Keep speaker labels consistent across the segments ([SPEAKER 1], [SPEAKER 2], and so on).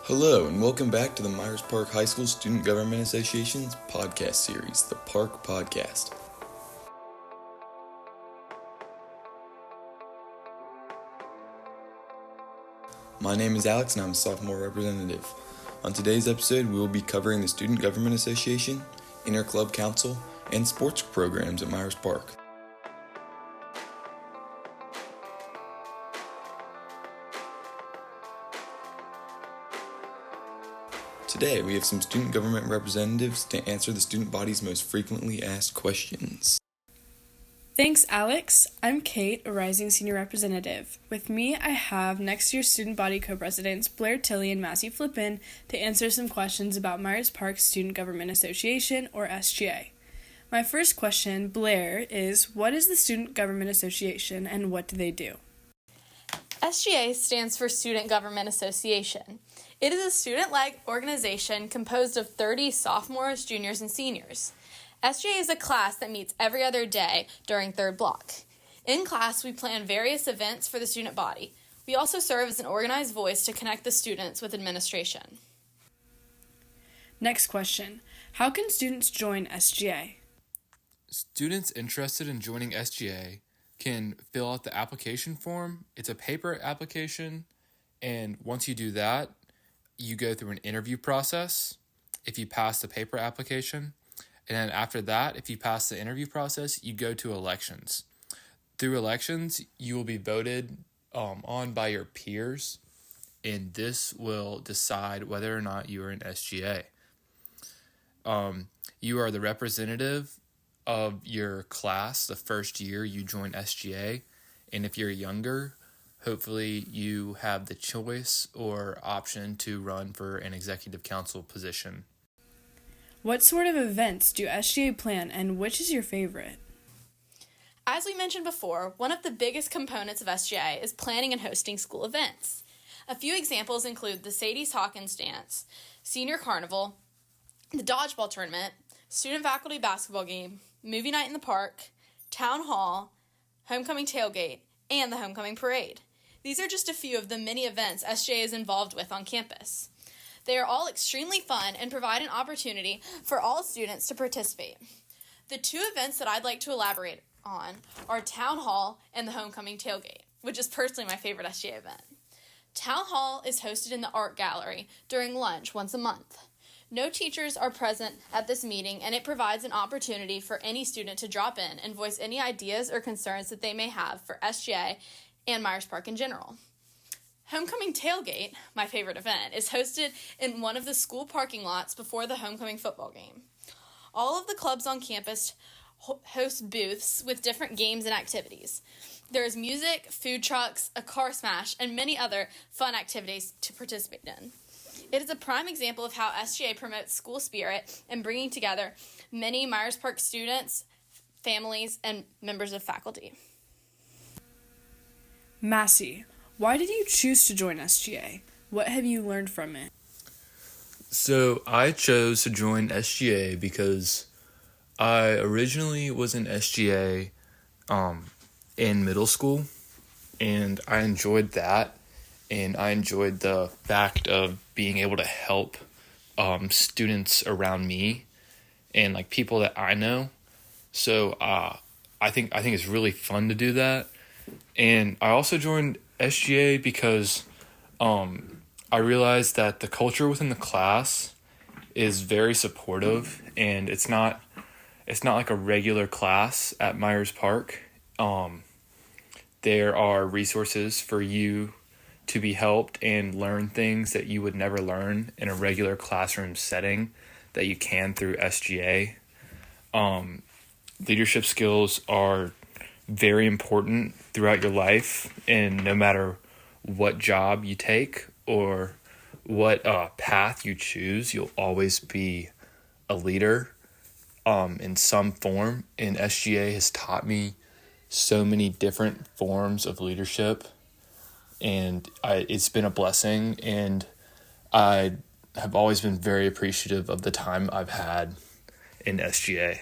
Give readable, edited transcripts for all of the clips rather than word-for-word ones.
[SPEAKER 1] Hello, and welcome back to the Myers Park High School Student Government Association's podcast series, the Park Podcast. My name is Alex, and I'm a sophomore representative. On today's episode, we will be covering the Student Government Association, Interclub Council, and sports programs at Myers Park. Today, we have some student government representatives to answer the student body's most frequently asked questions.
[SPEAKER 2] Thanks, Alex. I'm Kate, a rising senior representative. With me, I have next year's student body co-presidents Blair Tilley and Massey Flippin to answer some questions about Myers Park Student Government Association, or SGA. My first question, Blair, is what is the Student Government Association and what do they do?
[SPEAKER 3] SGA stands for Student Government Association. It is a student-led organization composed of 30 sophomores, juniors, and seniors. SGA is a class that meets every other day during third block. In class, we plan various events for the student body. We also serve as an organized voice to connect the students with administration.
[SPEAKER 2] Next question, how can students join SGA?
[SPEAKER 4] Students interested in joining SGA can fill out the application form. It's a paper application, and once you do that, you go through an interview process if you pass the paper application. And then after that, if you pass the interview process, you go to elections. Through elections, you will be voted on by your peers, and this will decide whether or not you are in SGA. You are the representative of your class the first year you join SGA, and if you're younger, hopefully you have the choice or option to run for an executive council position.
[SPEAKER 2] What sort of events do SGA plan and which is your favorite?
[SPEAKER 3] As we mentioned before, one of the biggest components of SGA is planning and hosting school events. A few examples include the Sadie's Hawkins Dance, Senior Carnival, the Dodgeball Tournament, Student-Faculty Basketball Game, Movie Night in the Park, Town Hall, Homecoming Tailgate, and the Homecoming Parade. These are just a few of the many events SGA is involved with on campus. They are all extremely fun and provide an opportunity for all students to participate. The two events that I'd like to elaborate on are Town Hall and the Homecoming Tailgate, which is personally my favorite SGA event. Town Hall is hosted in the Art Gallery during lunch once a month. No teachers are present at this meeting, and it provides an opportunity for any student to drop in and voice any ideas or concerns that they may have for SGA and Myers Park in general. Homecoming Tailgate, my favorite event, is hosted in one of the school parking lots before the homecoming football game. All of the clubs on campus host booths with different games and activities. There is music, food trucks, a car smash, and many other fun activities to participate in. It is a prime example of how SGA promotes school spirit and bringing together many Myers Park students, families, and members of faculty.
[SPEAKER 2] Massey, why did you choose to join SGA? What have you learned from it?
[SPEAKER 4] So I chose to join SGA because I originally was in SGA in middle school, and I enjoyed that. And I enjoyed the fact of being able to help students around me and like people that I know. So I think it's really fun to do that. And I also joined SGA because I realized that the culture within the class is very supportive, and it's not like a regular class at Myers Park. There are resources for you to be helped and learn things that you would never learn in a regular classroom setting that you can through SGA. Leadership skills are very important throughout your life, and no matter what job you take or what path you choose, you'll always be a leader in some form. And SGA has taught me so many different forms of leadership, and it's been a blessing, and I have always been very appreciative of the time I've had in SGA.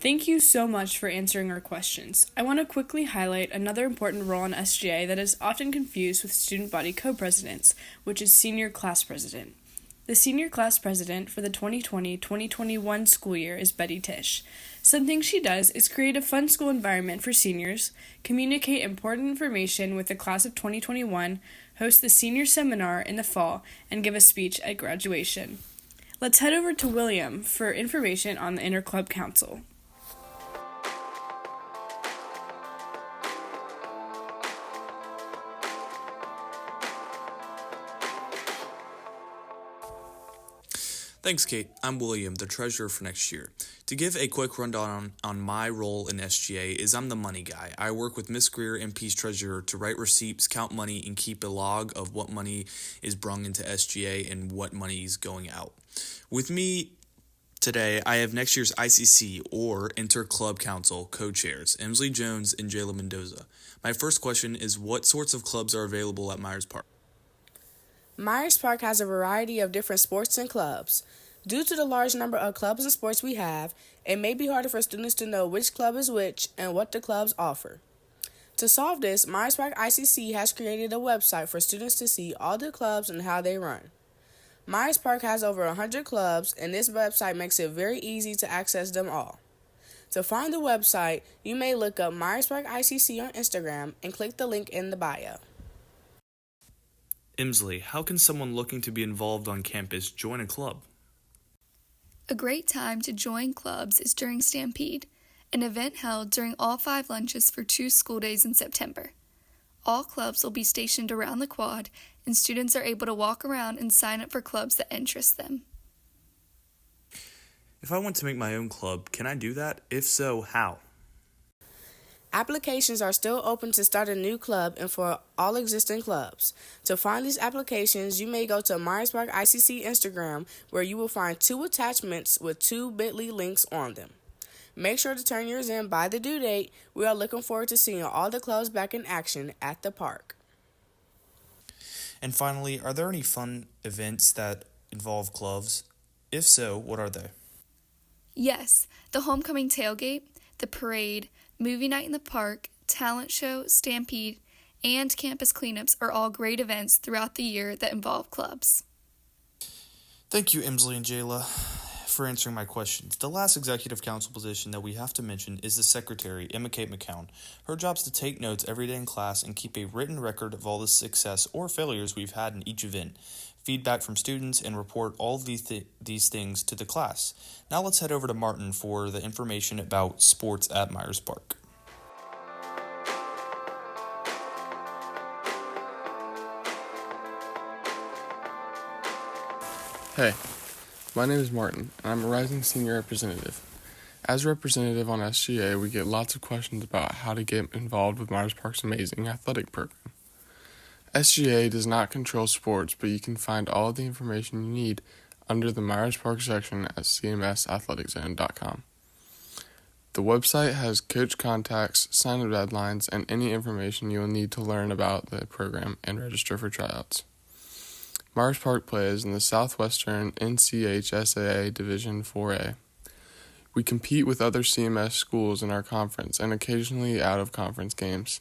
[SPEAKER 2] Thank you so much for answering our questions. I want to quickly highlight another important role in SGA that is often confused with student body co-presidents, which is senior class president. The senior class president for the 2020-2021 school year is Betty Tisch. Something she does is create a fun school environment for seniors, communicate important information with the class of 2021, host the senior seminar in the fall, and give a speech at graduation. Let's head over to William for information on the Interclub Council.
[SPEAKER 5] Thanks, Kate. I'm William, the treasurer for next year. To give a quick rundown on my role in SGA is I'm the money guy. I work with Miss Greer, MP's treasurer, to write receipts, count money, and keep a log of what money is brung into SGA and what money is going out. With me today, I have next year's ICC or Inter-Club Council co-chairs, Emsley Jones and Jayla Mendoza. My first question is, what sorts of clubs are available at Myers Park?
[SPEAKER 6] Myers Park has a variety of different sports and clubs. Due to the large number of clubs and sports we have, it may be harder for students to know which club is which and what the clubs offer. To solve this, Myers Park ICC has created a website for students to see all the clubs and how they run. Myers Park has over 100 clubs, and this website makes it very easy to access them all. To find the website, you may look up Myers Park ICC on Instagram and click the link in the bio.
[SPEAKER 5] Emsley, how can someone looking to be involved on campus join a club?
[SPEAKER 7] A great time to join clubs is during Stampede, an event held during all 5 lunches for 2 school days in September. All clubs will be stationed around the quad, and students are able to walk around and sign up for clubs that interest them.
[SPEAKER 5] If I want to make my own club, can I do that? If so, how?
[SPEAKER 6] Applications are still open to start a new club and for all existing clubs. To find these applications, you may go to Myers Park ICC Instagram, where you will find 2 attachments with 2 bit.ly links on them. Make sure to turn yours in by the due date. We are looking forward to seeing all the clubs back in action at the park.
[SPEAKER 5] And finally, are there any fun events that involve clubs? If so, what are they?
[SPEAKER 7] Yes, the homecoming tailgate, the parade, movie night in the park, talent show, Stampede, and campus cleanups are all great events throughout the year that involve clubs.
[SPEAKER 5] Thank you, Emsley and Jayla, for answering my questions. The last executive council position that we have to mention is the secretary, Emma Kate McCown. Her job is to take notes every day in class and keep a written record of all the success or failures we've had in each event, feedback from students, and report all of these things to the class. Now let's head over to Martin for the information about sports at Myers Park.
[SPEAKER 8] Hey, my name is Martin, and I'm a rising senior representative. As a representative on SGA, we get lots of questions about how to get involved with Myers Park's amazing athletic program. SGA does not control sports, but you can find all of the information you need under the Myers Park section at cmsathleticzone.com. The website has coach contacts, sign-up deadlines, and any information you will need to learn about the program and register for tryouts. Myers Park plays in the Southwestern NCHSAA Division 4A. We compete with other CMS schools in our conference and occasionally out-of-conference games.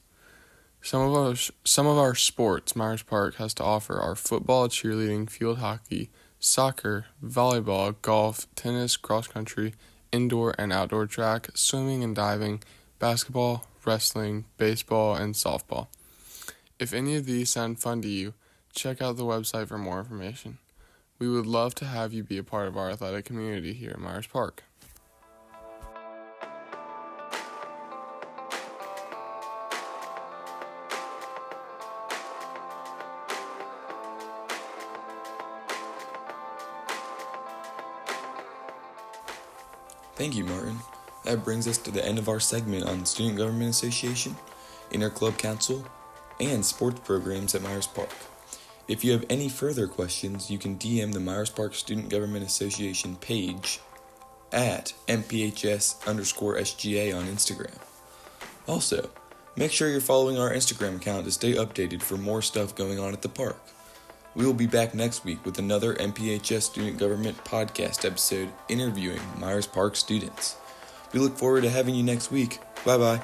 [SPEAKER 8] Some of our sports Myers Park has to offer are football, cheerleading, field hockey, soccer, volleyball, golf, tennis, cross-country, indoor and outdoor track, swimming and diving, basketball, wrestling, baseball, and softball. If any of these sound fun to you, check out the website for more information. We would love to have you be a part of our athletic community here at Myers Park.
[SPEAKER 1] Thank you, Martin. That brings us to the end of our segment on Student Government Association, Interclub Council, and sports programs at Myers Park. If you have any further questions, you can DM the Myers Park Student Government Association page at MPHS_SGA on Instagram. Also, make sure you're following our Instagram account to stay updated for more stuff going on at the park. We will be back next week with another MPHS Student Government podcast episode interviewing Myers Park students. We look forward to having you next week. Bye bye.